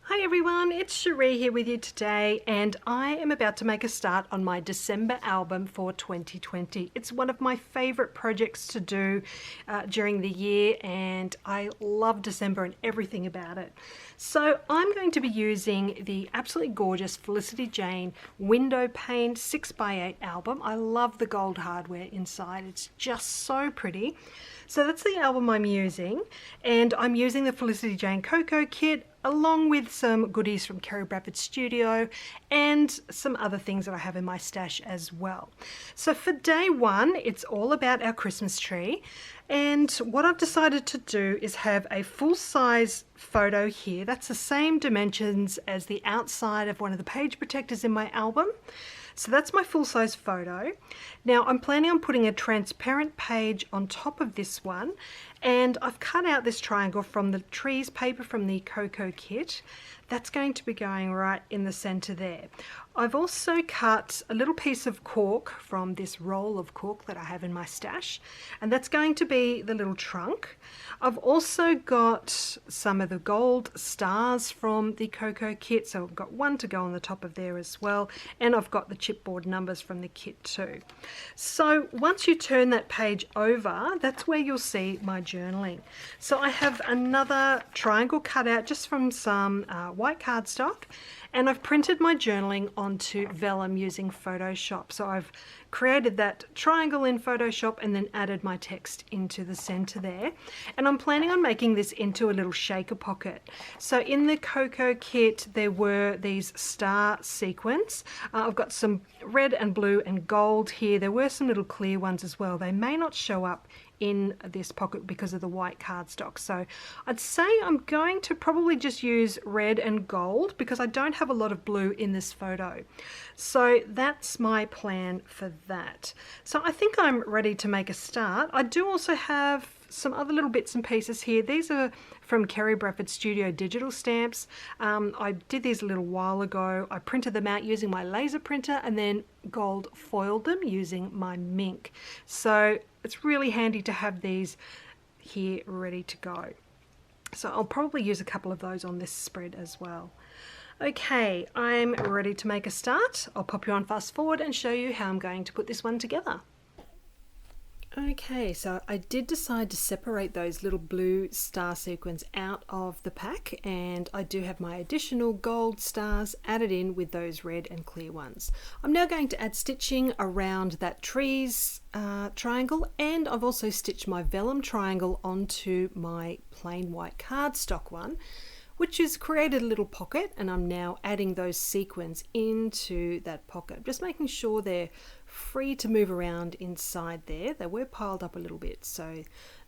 Hi everyone, it's Cherie here with you today, and I am about to make a start on my December album for 2020. It's one of my favourite projects to do during the year, and I love December and everything about it. So I'm going to be using the absolutely gorgeous Felicity Jane window pane 6x8 album. I love the gold hardware inside, it's just so pretty. So that's the album I'm using, and I'm using the Felicity Jane Coco Kit along with some goodies from Kerri Bradford Studio and some other things that I have in my stash as well. So for day one, it's all about our Christmas tree, and what I've decided to do is have a full-size photo here. That's the same dimensions as the outside of one of the page protectors in my album. So that's my full-size photo. Now I'm planning on putting a transparent page on top of this one, and I've cut out this triangle from the trees paper from the Coco Kit. That's going to be going right in the center there. I've also cut a little piece of cork from this roll of cork that I have in my stash, and that's going to be the little trunk. I've also got some of the gold stars from the Coco Kit, so I've got one to go on the top of there as well, and I've got the chipboard numbers from the kit too. So once you turn that page over, that's where you'll see my journaling. So I have another triangle cut out just from some white cardstock, and I've printed my journaling onto vellum using Photoshop. So I've created that triangle in Photoshop and then added my text into the center there. And I'm planning on making this into a little shaker pocket. So in the Coco Kit, there were these star sequins. I've got some red and blue and gold here. There were some little clear ones as well. They may not show up in this pocket because of the white cardstock. So I'd say I'm going to probably just use red and gold because I don't have a lot of blue in this photo. So that's my plan for that. So I think I'm ready to make a start. I do also have some other little bits and pieces here. These are from Kerri Bradford Studio digital stamps. I did these a little while ago. I printed them out using my laser printer and then gold foiled them using my Mink. So it's really handy to have these here ready to go. So I'll probably use a couple of those on this spread as well. Okay, I'm ready to make a start. I'll pop you on fast forward and show you how I'm going to put this one together. Okay, so I did decide to separate those little blue star sequins out of the pack, and I do have my additional gold stars added in with those red and clear ones. I'm now going to add stitching around that trees triangle, and I've also stitched my vellum triangle onto my plain white cardstock one, which has created a little pocket, and I'm now adding those sequins into that pocket, just making sure they're free to move around inside there. They were piled up a little bit, so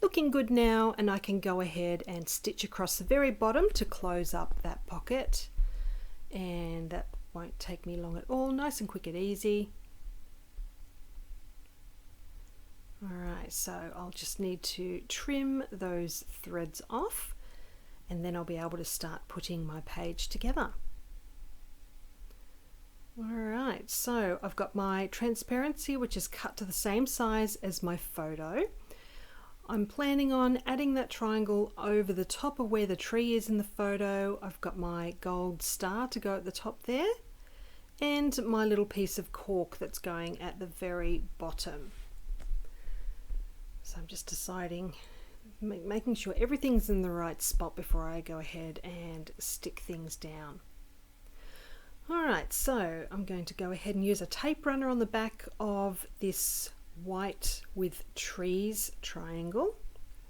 looking good now, and I can go ahead and stitch across the very bottom to close up that pocket, and that won't take me long at all. Nice and quick and easy. Alright, so I'll just need to trim those threads off, and then I'll be able to start putting my page together. Alright, so I've got my transparency, which is cut to the same size as my photo. I'm planning on adding that triangle over the top of where the tree is in the photo. I've got my gold star to go at the top there, and my little piece of cork that's going at the very bottom. So I'm just deciding, making sure everything's in the right spot before I go ahead and stick things down. Alright, so I'm going to go ahead and use a tape runner on the back of this white with trees triangle.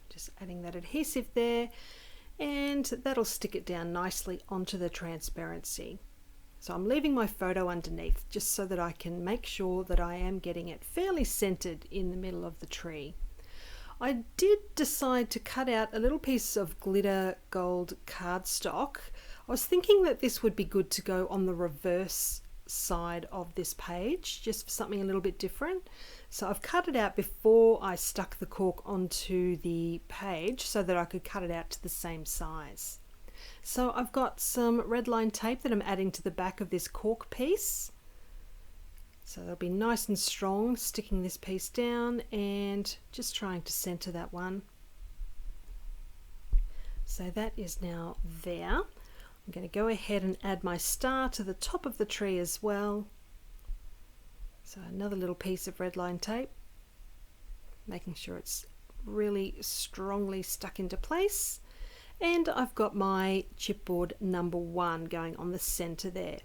Just adding that adhesive there, and that'll stick it down nicely onto the transparency. So I'm leaving my photo underneath just so that I can make sure that I am getting it fairly centered in the middle of the tree. I did decide to cut out a little piece of glitter gold cardstock. I was thinking that this would be good to go on the reverse side of this page, just for something a little bit different. So I've cut it out before I stuck the cork onto the page so that I could cut it out to the same size. So I've got some red line tape that I'm adding to the back of this cork piece. So they'll be nice and strong, sticking this piece down and just trying to center that one. So that is now there. I'm going to go ahead and add my star to the top of the tree as well. So another little piece of red line tape, making sure it's really strongly stuck into place. And I've got my chipboard number 1 going on the center there.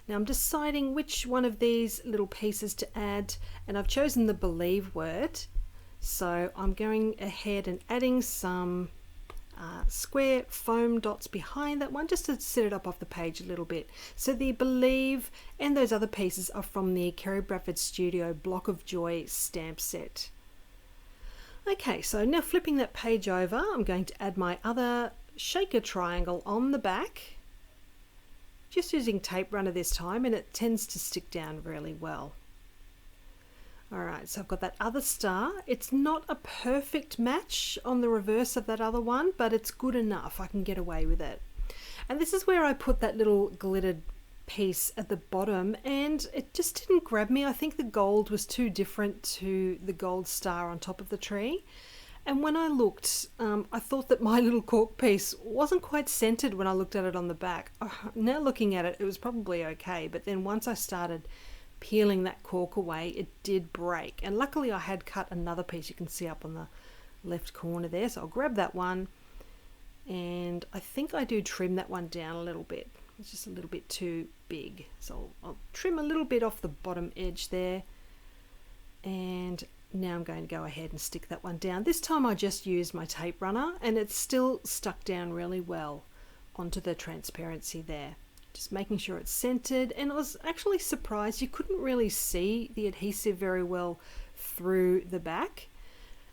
Now I'm deciding which one of these little pieces to add, and I've chosen the believe word. So I'm going ahead and adding some square foam dots behind that one, just to set it up off the page a little bit. So the believe and those other pieces are from the Kerri Bradford Studio Block of Joy stamp set. Okay, so now flipping that page over, I'm going to add my other shaker triangle on the back, just using tape runner this time, and it tends to stick down really well. Alright, so I've got that other star. It's not a perfect match on the reverse of that other one, but it's good enough. I can get away with it. And this is where I put that little glittered piece at the bottom, and it just didn't grab me. I think the gold was too different to the gold star on top of the tree. And when I looked, I thought that my little cork piece wasn't quite centered when I looked at it on the back. Now looking at it, it was probably okay, but then once I started peeling that cork away, it did break. And luckily I had cut another piece, you can see up on the left corner there. So I'll grab that one, and I think I do trim that one down a little bit. It's just a little bit too big. So I'll trim a little bit off the bottom edge there. And now I'm going to go ahead and stick that one down. This time I just used my tape runner, and it's still stuck down really well onto the transparency there. Just making sure it's centered, and I was actually surprised you couldn't really see the adhesive very well through the back.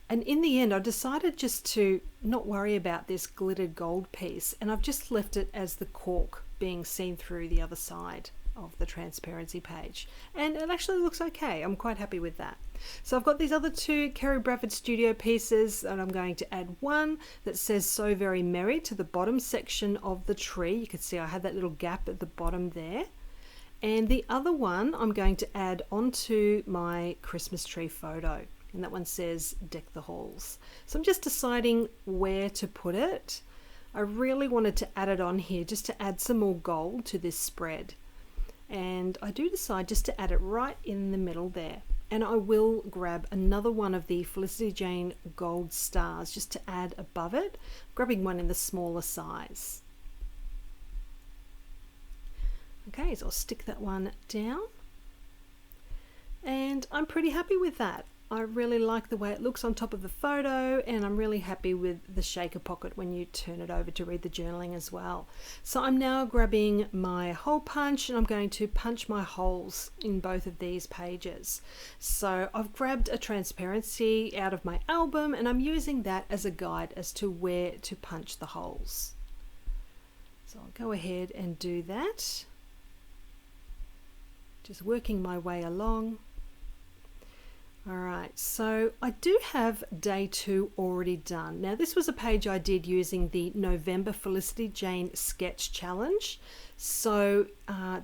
And in the end I decided just to not worry about this glittered gold piece, and I've just left it as the cork being seen through the other side of the transparency page, and it actually looks okay. I'm quite happy with that. So I've got these other 2 Kerri Bradford Studio pieces, and I'm going to add one that says "So Very Merry" to the bottom section of the tree. You can see I had that little gap at the bottom there, and the other one I'm going to add onto my Christmas tree photo, and that one says "Deck the Halls." So I'm just deciding where to put it. I really wanted to add it on here just to add some more gold to this spread. And I do decide just to add it right in the middle there, and I will grab another one of the Felicity Jane gold stars just to add above it, grabbing one in the smaller size. Okay, so I'll stick that one down, and I'm pretty happy with that. I really like the way it looks on top of the photo, and I'm really happy with the shaker pocket when you turn it over to read the journaling as well. So I'm now grabbing my hole punch, and I'm going to punch my holes in both of these pages. So I've grabbed a transparency out of my album, and I'm using that as a guide as to where to punch the holes. So I'll go ahead and do that. Just working my way along. Alright, so I do have day 2 already done. Now this was a page I did using the November Felicity Jane Sketch Challenge. So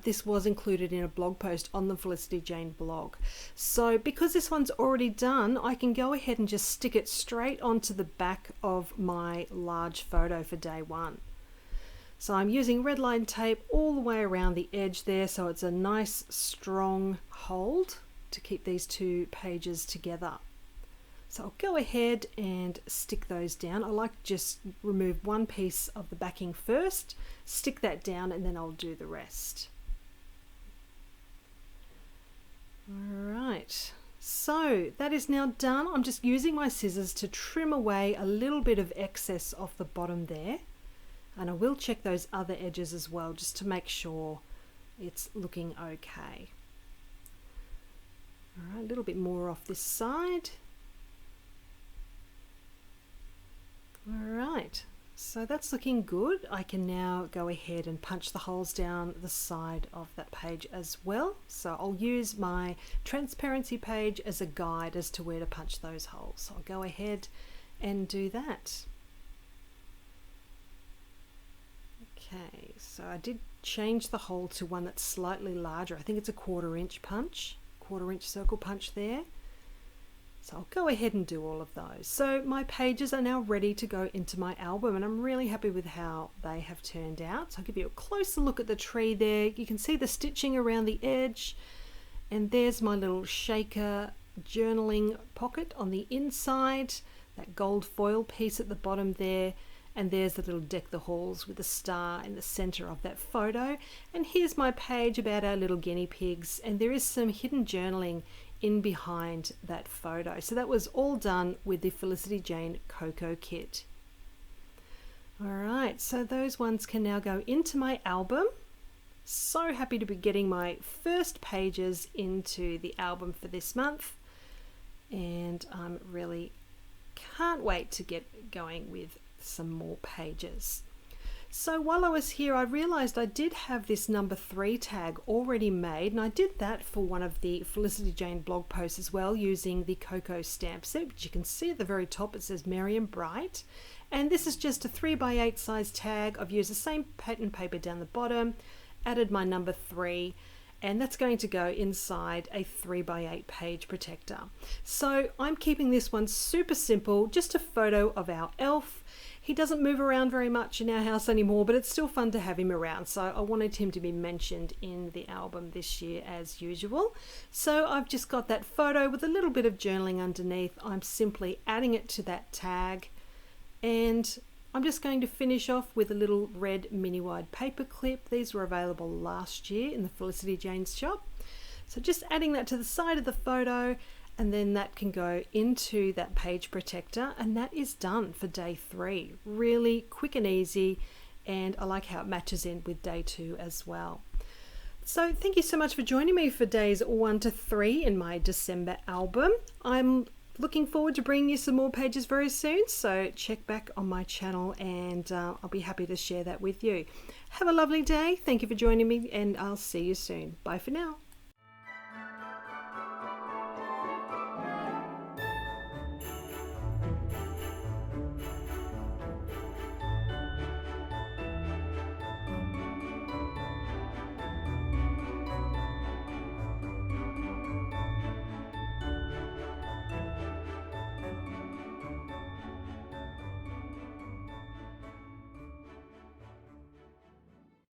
this was included in a blog post on the Felicity Jane blog. So because this one's already done, I can go ahead and just stick it straight onto the back of my large photo for day 1. So I'm using red line tape all the way around the edge there, so it's a nice strong hold to keep these 2 pages together. So I'll go ahead and stick those down. I like to just remove one piece of the backing first, stick that down, and then I'll do the rest. Alright, so that is now done. I'm just using my scissors to trim away a little bit of excess off the bottom there, and I will check those other edges as well just to make sure it's looking okay. Alright, a little bit more off this side. Alright, so that's looking good. I can now go ahead and punch the holes down the side of that page as well. So I'll use my transparency page as a guide as to where to punch those holes. So I'll go ahead and do that. Okay, so I did change the hole to one that's slightly larger. I think it's a 1/4 inch punch. 1/4 inch circle punch there, So I'll go ahead and do all of those. So my pages are now ready to go into my album, and I'm really happy with how they have turned out. So I'll give you a closer look at the tree there. You can see the stitching around the edge, and there's my little shaker journaling pocket on the inside, that gold foil piece at the bottom there, and there's the little deck the halls with the star in the center of that photo. And here's my page about our little guinea pigs, and there is some hidden journaling in behind that photo. So that was all done with the Felicity Jane Coco Kit. All right, so those ones can now go into my album. So happy to be getting my first pages into the album for this month, and I'm really can't wait to get going with some more pages. So while I was here, I realized I did have this number 3 tag already made, and I did that for one of the Felicity Jane blog posts as well, using the Coco stamp set, which you can see at the very top. It says Merry and Bright, and this is just a 3x8 size tag. I've used the same pattern paper down the bottom, added my number 3, and that's going to go inside a 3x8 page protector. So I'm keeping this one super simple, just a photo of our elf. He doesn't move around very much in our house anymore, but it's still fun to have him around. So I wanted him to be mentioned in the album this year as usual. So I've just got that photo with a little bit of journaling underneath. I'm simply adding it to that tag, and I'm just going to finish off with a little red mini wide paper clip. These were available last year in the Felicity Jane's shop. So just adding that to the side of the photo, and then that can go into that page protector, and that is done for day 3. Really quick and easy, and I like how it matches in with day 2 as well. So thank you so much for joining me for days 1 to 3 in my December album. I'm looking forward to bringing you some more pages very soon, so check back on my channel, and I'll be happy to share that with you. Have a lovely day. Thank you for joining me, and I'll see you soon. Bye for now.